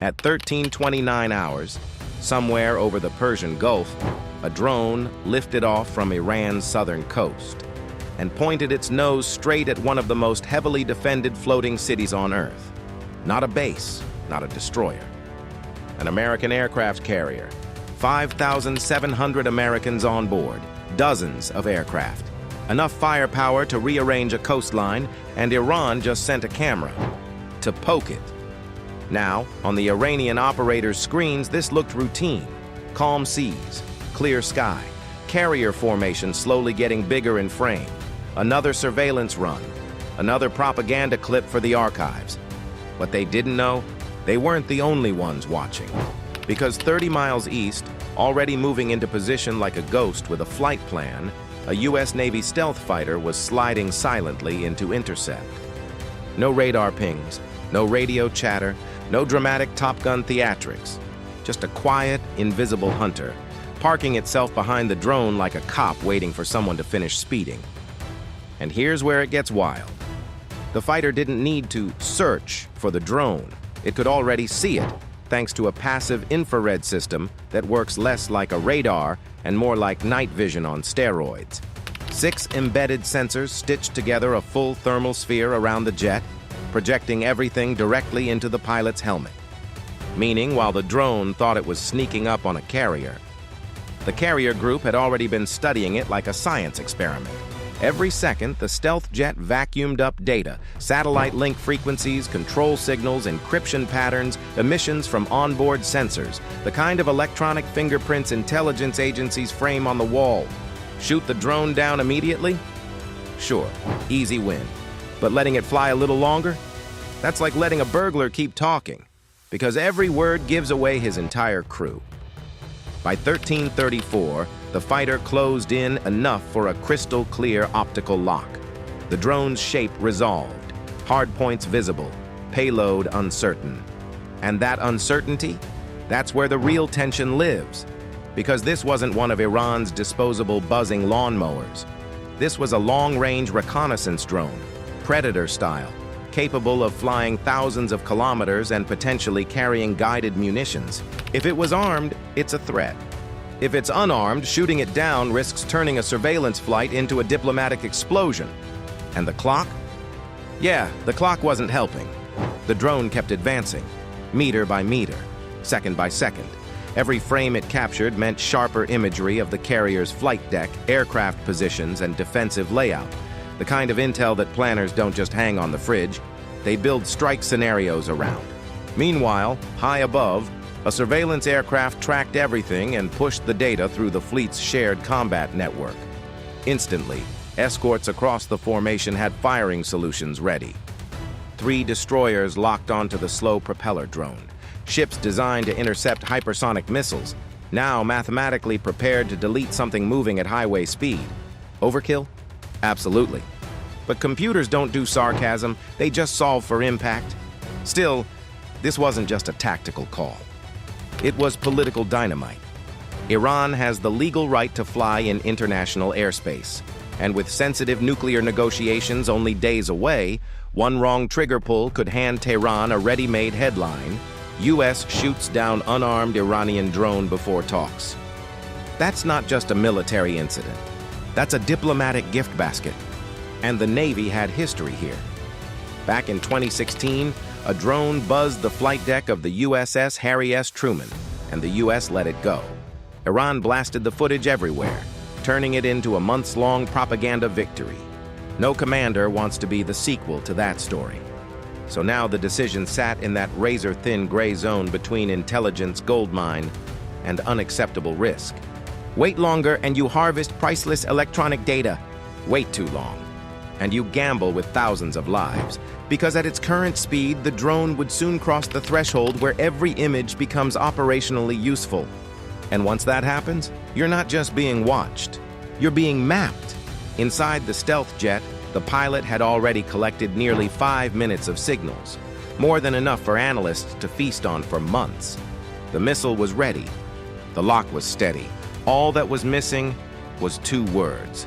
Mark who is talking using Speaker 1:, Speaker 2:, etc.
Speaker 1: At 13:29 hours, somewhere over the Persian Gulf, a drone lifted off from Iran's southern coast and pointed its nose straight at one of the most heavily defended floating cities on Earth. Not a base, not a destroyer. An American aircraft carrier, 5,700 Americans on board, dozens of aircraft, enough firepower to rearrange a coastline, and Iran just sent a camera to poke it. Now, on the Iranian operators' screens, this looked routine. Calm seas, clear sky, carrier formation slowly getting bigger in frame, another surveillance run, another propaganda clip for the archives. What they didn't know, they weren't the only ones watching. Because 30 miles east, already moving into position like a ghost with a flight plan, a U.S. Navy stealth fighter was sliding silently into intercept. No radar pings, no radio chatter, no dramatic Top Gun theatrics. Just a quiet, invisible hunter, parking itself behind the drone like a cop waiting for someone to finish speeding. And here's where it gets wild. The fighter didn't need to search for the drone. It could already see it, thanks to a passive infrared system that works less like a radar and more like night vision on steroids. 6 embedded sensors stitched together a full thermal sphere around the jet, projecting everything directly into the pilot's helmet. Meaning, while the drone thought it was sneaking up on a carrier, the carrier group had already been studying it like a science experiment. Every second, the stealth jet vacuumed up data, satellite link frequencies, control signals, encryption patterns, emissions from onboard sensors, the kind of electronic fingerprints intelligence agencies frame on the wall. Shoot the drone down immediately? Sure, easy win. But letting it fly a little longer? That's like letting a burglar keep talking, because every word gives away his entire crew. By 13:34, the fighter closed in enough for a crystal-clear optical lock. The drone's shape resolved, hard points visible, payload uncertain. And that uncertainty? That's where the real tension lives. Because this wasn't one of Iran's disposable buzzing lawnmowers. This was a long-range reconnaissance drone, Predator style, capable of flying thousands of kilometers and potentially carrying guided munitions. If it was armed, it's a threat. If it's unarmed, shooting it down risks turning a surveillance flight into a diplomatic explosion. And the clock? Yeah, the clock wasn't helping. The drone kept advancing, meter by meter, second by second. Every frame it captured meant sharper imagery of the carrier's flight deck, aircraft positions, and defensive layout. The kind of intel that planners don't just hang on the fridge. They build strike scenarios around. Meanwhile, high above, a surveillance aircraft tracked everything and pushed the data through the fleet's shared combat network. Instantly, escorts across the formation had firing solutions ready. 3 destroyers locked onto the slow propeller drone, ships designed to intercept hypersonic missiles, now mathematically prepared to delete something moving at highway speed. Overkill? Absolutely. But computers don't do sarcasm, they just solve for impact. Still, this wasn't just a tactical call. It was political dynamite. Iran has the legal right to fly in international airspace. And with sensitive nuclear negotiations only days away, one wrong trigger pull could hand Tehran a ready-made headline: U.S. shoots down unarmed Iranian drone before talks. That's not just a military incident. That's a diplomatic gift basket. And the Navy had history here. Back in 2016, a drone buzzed the flight deck of the USS Harry S. Truman, and the U.S. let it go. Iran blasted the footage everywhere, turning it into a months-long propaganda victory. No commander wants to be the sequel to that story. So now the decision sat in that razor-thin gray zone between intelligence goldmine and unacceptable risk. Wait longer and you harvest priceless electronic data. Wait too long, and you gamble with thousands of lives. Because at its current speed, the drone would soon cross the threshold where every image becomes operationally useful. And once that happens, you're not just being watched, you're being mapped. Inside the stealth jet, the pilot had already collected nearly 5 minutes of signals, more than enough for analysts to feast on for months. The missile was ready. The lock was steady. All that was missing was 2 words: